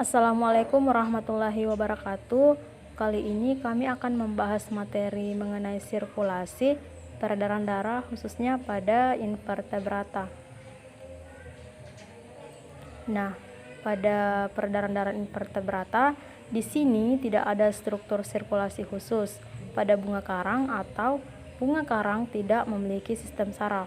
Assalamualaikum warahmatullahi wabarakatuh. Kali ini kami akan membahas materi mengenai sirkulasi peredaran darah khususnya pada invertebrata. Nah, pada peredaran darah invertebrata, di sini tidak ada struktur sirkulasi khusus. Pada bunga karang atau bunga karang tidak memiliki sistem saraf,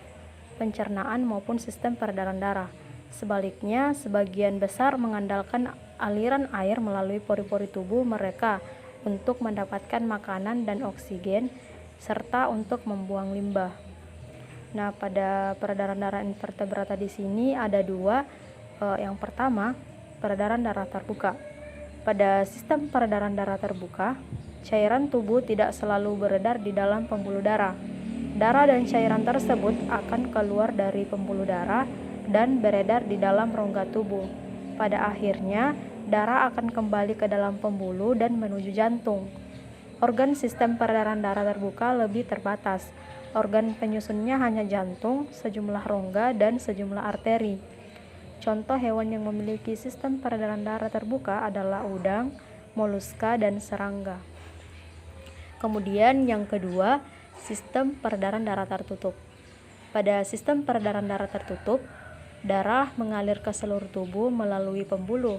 pencernaan maupun sistem peredaran darah. Sebaliknya, sebagian besar mengandalkan aliran air melalui pori-pori tubuh mereka untuk mendapatkan makanan dan oksigen, serta untuk membuang limbah. Nah, pada peredaran darah invertebrata di sini ada dua. Yang pertama, peredaran darah terbuka. Pada sistem peredaran darah terbuka, cairan tubuh tidak selalu beredar di dalam pembuluh darah. Darah dan cairan tersebut akan keluar dari pembuluh darah dan beredar di dalam rongga tubuh. Pada akhirnya, darah akan kembali ke dalam pembuluh dan menuju jantung. Organ sistem peredaran darah terbuka lebih terbatas. Organ penyusunnya hanya jantung, sejumlah rongga, dan sejumlah arteri. Contoh hewan yang memiliki sistem peredaran darah terbuka adalah udang, moluska, dan serangga. Kemudian yang kedua, sistem peredaran darah tertutup. Pada sistem peredaran darah tertutup, darah mengalir ke seluruh tubuh melalui pembuluh.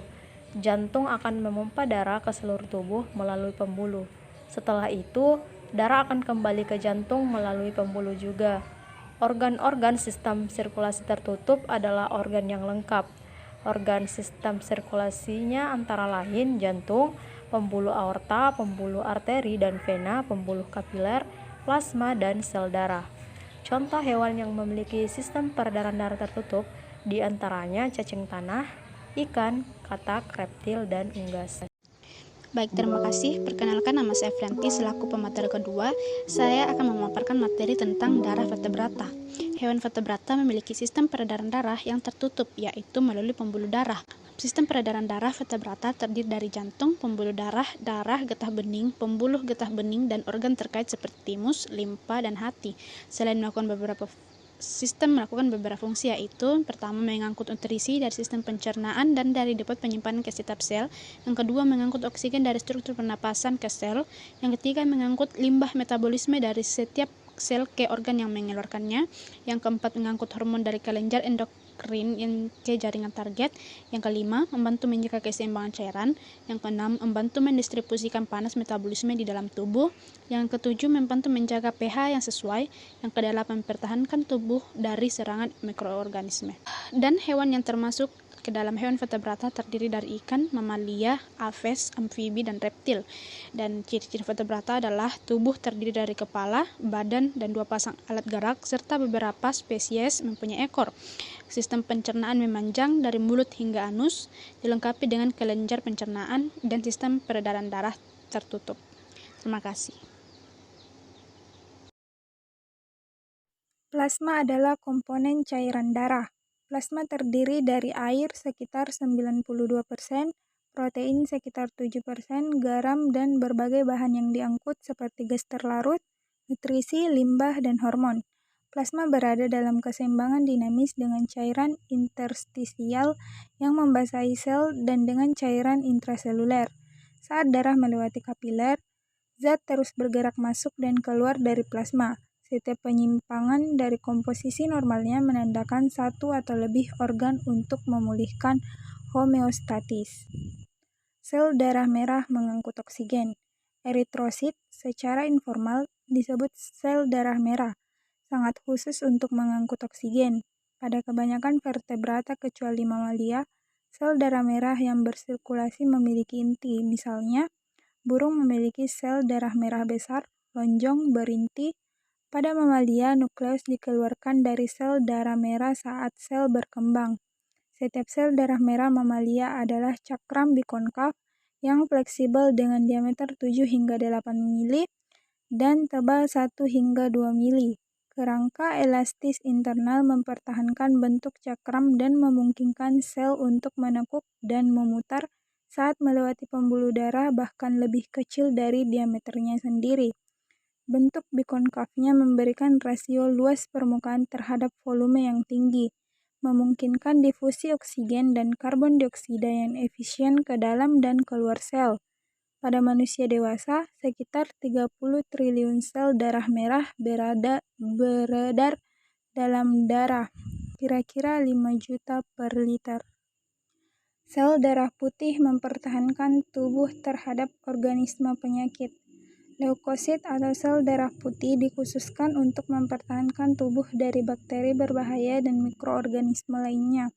Jantung akan memompa darah ke seluruh tubuh melalui pembuluh. Setelah itu, darah akan kembali ke jantung melalui pembuluh juga. Organ-organ sistem sirkulasi tertutup adalah organ yang lengkap. Organ sistem sirkulasinya antara lain jantung, pembuluh aorta, pembuluh arteri dan vena, pembuluh kapiler, plasma, dan sel darah. Contoh hewan yang memiliki sistem peredaran darah tertutup diantaranya cacing tanah, ikan, katak, reptil, dan unggas. Baik, terima kasih. Perkenalkan, nama saya Frianti selaku pemateri kedua. Saya akan memaparkan materi tentang darah vertebrata. Hewan vertebrata memiliki sistem peredaran darah yang tertutup, yaitu melalui pembuluh darah. Sistem peredaran darah vertebrata terdiri dari jantung, pembuluh darah, getah bening, pembuluh getah bening, dan organ terkait seperti timus, limpa, dan hati. Selain melakukan beberapa fungsi, yaitu pertama mengangkut nutrisi dari sistem pencernaan dan dari depot penyimpanan ke setiap sel, yang kedua mengangkut oksigen dari struktur pernapasan ke sel, yang ketiga mengangkut limbah metabolisme dari setiap sel ke organ yang mengeluarkannya, yang keempat mengangkut hormon dari kelenjar endokrin yang ke jaringan target, yang kelima membantu menjaga keseimbangan cairan, yang keenam membantu mendistribusikan panas metabolisme di dalam tubuh, yang ketujuh membantu menjaga pH yang sesuai, yang kedelapan mempertahankan tubuh dari serangan mikroorganisme. Dan hewan yang termasuk ke dalam hewan vertebrata terdiri dari ikan, mamalia, aves, amfibi, dan reptil. Dan ciri-ciri vertebrata adalah tubuh terdiri dari kepala, badan, dan dua pasang alat gerak, serta beberapa spesies mempunyai ekor. Sistem pencernaan memanjang dari mulut hingga anus, dilengkapi dengan kelenjar pencernaan, dan sistem peredaran darah tertutup. Terima kasih. Plasma adalah komponen cairan darah. Plasma terdiri dari air sekitar 92%, protein sekitar 7%, garam, dan berbagai bahan yang diangkut seperti gas terlarut, nutrisi, limbah, dan hormon. Plasma berada dalam keseimbangan dinamis dengan cairan interstisial yang membasahi sel dan dengan cairan intraseluler. Saat darah melewati kapiler, zat terus bergerak masuk dan keluar dari plasma. Setiap penyimpangan dari komposisi normalnya menandakan satu atau lebih organ untuk memulihkan homeostatis. Sel darah merah mengangkut oksigen. Eritrosit secara informal disebut sel darah merah, sangat khusus untuk mengangkut oksigen. Pada kebanyakan vertebrata kecuali mamalia, sel darah merah yang bersirkulasi memiliki inti, misalnya burung memiliki sel darah merah besar, lonjong, berinti. Pada mamalia, nukleus dikeluarkan dari sel darah merah saat sel berkembang. Setiap sel darah merah mamalia adalah cakram bikonkav yang fleksibel dengan diameter 7 hingga 8 mili dan tebal 1 hingga 2 mili. Kerangka elastis internal mempertahankan bentuk cakram dan memungkinkan sel untuk menekuk dan memutar saat melewati pembuluh darah bahkan lebih kecil dari diameternya sendiri. Bentuk bikonkavnya memberikan rasio luas permukaan terhadap volume yang tinggi, memungkinkan difusi oksigen dan karbon dioksida yang efisien ke dalam dan keluar sel. Pada manusia dewasa, sekitar 30 triliun sel darah merah beredar dalam darah, kira-kira 5 juta per liter. Sel darah putih mempertahankan tubuh terhadap organisme penyakit. Leukosit atau sel darah putih dikhususkan untuk mempertahankan tubuh dari bakteri berbahaya dan mikroorganisme lainnya.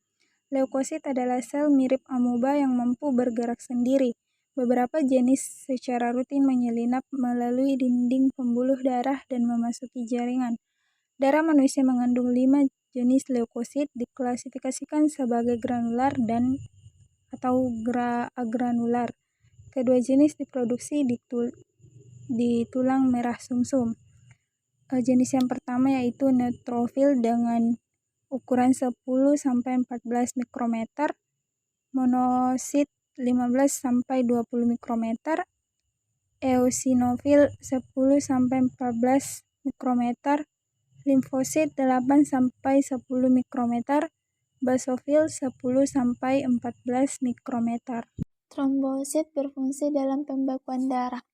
Leukosit adalah sel mirip amoeba yang mampu bergerak sendiri. Beberapa jenis secara rutin menyelinap melalui dinding pembuluh darah dan memasuki jaringan. Darah manusia mengandung 5 jenis leukosit, diklasifikasikan sebagai granular dan atau agranular. Kedua jenis diproduksi di tulang merah sumsum. Jenis yang pertama yaitu neutrofil dengan ukuran 10-14 mikrometer, monosit 15-20 mikrometer, eosinofil 10-14 mikrometer, limfosit 8-10 mikrometer, basofil 10-14 mikrometer. Trombosit berfungsi dalam pembekuan darah.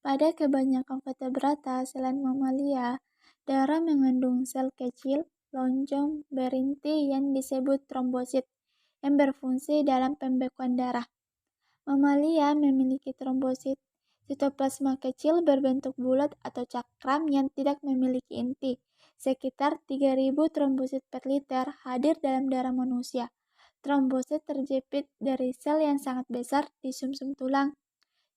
Pada kebanyakan vertebrata selain mamalia, darah mengandung sel kecil, lonjong, berinti yang disebut trombosit, yang berfungsi dalam pembekuan darah. Mamalia memiliki trombosit, sitoplasma kecil berbentuk bulat atau cakram yang tidak memiliki inti. Sekitar 3.000 trombosit per liter hadir dalam darah manusia. Trombosit terjepit dari sel yang sangat besar di sumsum tulang.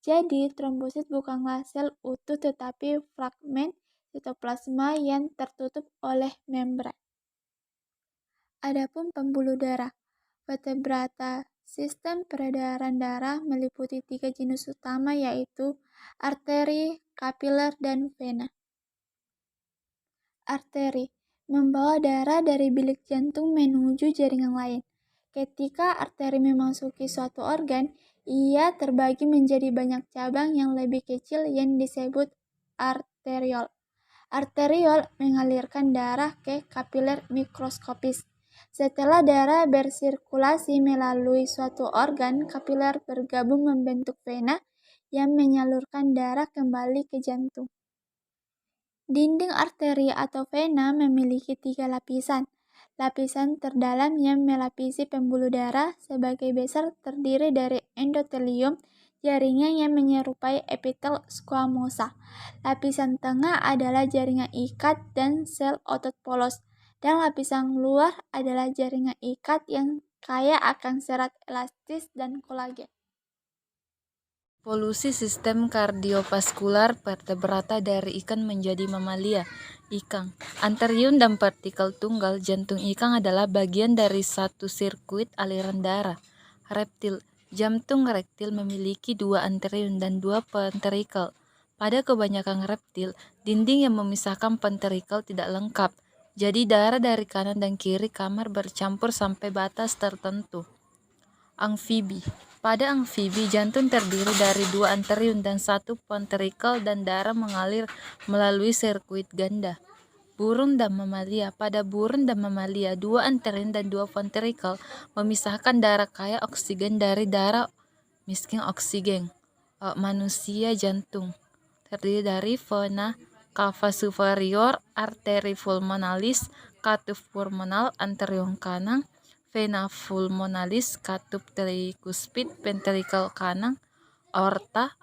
Jadi, trombosit bukanlah sel utuh tetapi fragmen sitoplasma yang tertutup oleh membran. Adapun pembuluh darah, vertebrata sistem peredaran darah meliputi 3 jenis utama yaitu arteri, kapiler, dan vena. Arteri membawa darah dari bilik jantung menuju jaringan lain. Ketika arteri memasuki suatu organ, ia terbagi menjadi banyak cabang yang lebih kecil yang disebut arteriol. Arteriol mengalirkan darah ke kapiler mikroskopis. Setelah darah bersirkulasi melalui suatu organ, kapiler bergabung membentuk vena yang menyalurkan darah kembali ke jantung. Dinding arteri atau vena memiliki 3 lapisan. Lapisan terdalam yang melapisi pembuluh darah sebagai besar terdiri dari endotelium, jaringan yang menyerupai epitel squamosa. Lapisan tengah adalah jaringan ikat dan sel otot polos, dan lapisan luar adalah jaringan ikat yang kaya akan serat elastis dan kolagen. Polusi sistem kardiovaskular vertebrata dari ikan menjadi mamalia. Ikan, anterium dan vertikal tunggal jantung ikan adalah bagian dari satu sirkuit aliran darah. Reptil, jantung reptil memiliki 2 anterium dan 2 ventrikel. Pada kebanyakan reptil, dinding yang memisahkan ventrikel tidak lengkap. Jadi darah dari kanan dan kiri kamar bercampur sampai batas tertentu. Amfibi. Pada amfibi, jantung terdiri dari 2 anterium dan 1 ventrikel dan darah mengalir melalui sirkuit ganda. Burung dan mamalia. Pada burung dan mamalia, 2 anterium dan 2 ventrikel memisahkan darah kaya oksigen dari darah miskin oksigen. Manusia jantung terdiri dari vena cava superior, arteri pulmonalis, katup pulmonal anterior kanan, vena pulmonalis, katup trikuspid, ventrikel kanan, aorta.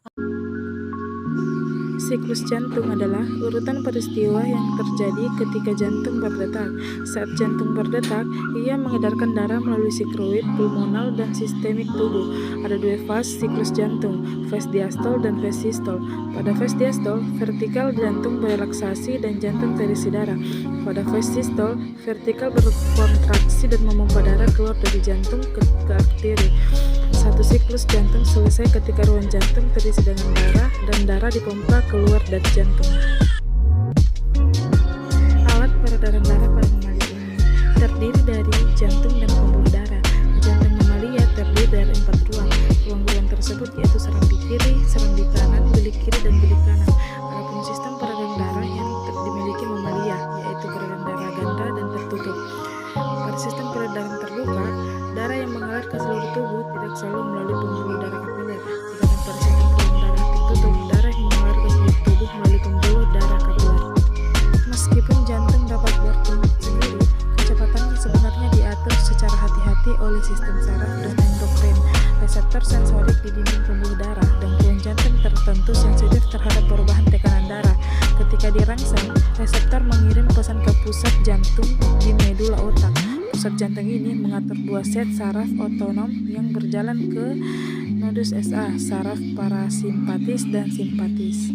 Siklus jantung adalah urutan peristiwa yang terjadi ketika jantung berdetak. Saat jantung berdetak, ia mengedarkan darah melalui sikloid, pulmonal, dan sistemik tubuh. Ada 2 fase siklus jantung, fase diastol dan fase sistol. Pada fase diastol, vertikal jantung berelaksasi dan jantung terisi darah. Pada fase sistol, vertikal berkontraksi dan memompa darah keluar dari jantung ke arteri. Satu siklus jantung selesai ketika ruang jantung terisi dengan darah dan darah dipompa keluar dari jantung. Alat peredaran darah pada mamalia ini terdiri dari jantung dan pembuluh darah. Jantung mamalia terdiri dari 4 ruang. Ruang-ruang tersebut yaitu serang di kiri, serang di kanan, bilik kiri, dan bilik kanan. Adapun sistem peredaran darah yang dimiliki mamalia yaitu peredaran darah ganda dan tertutup. Pada sistem peredaran Darah yang mengalir ke seluruh tubuh tidak selalu melalui pembuluh darah kapiler, sedangkan pada sistem pembuluh darah tertutup, darah yang mengalir ke seluruh tubuh melalui pembuluh darah kapiler. Meskipun jantung dapat berdenyut sendiri, kecepatannya sebenarnya diatur secara hati-hati oleh sistem saraf dan endokrin. Reseptor sensorik di dinding pembuluh darah dan kelenjar jantung tertentu sensitif terhadap perubahan tekanan darah. Ketika dirangsang, reseptor mengirim pesan ke pusat jantung di medula otak. Pusat jantung ini mengatur dua set saraf otonom yang berjalan ke nodus SA, saraf parasimpatis dan simpatis.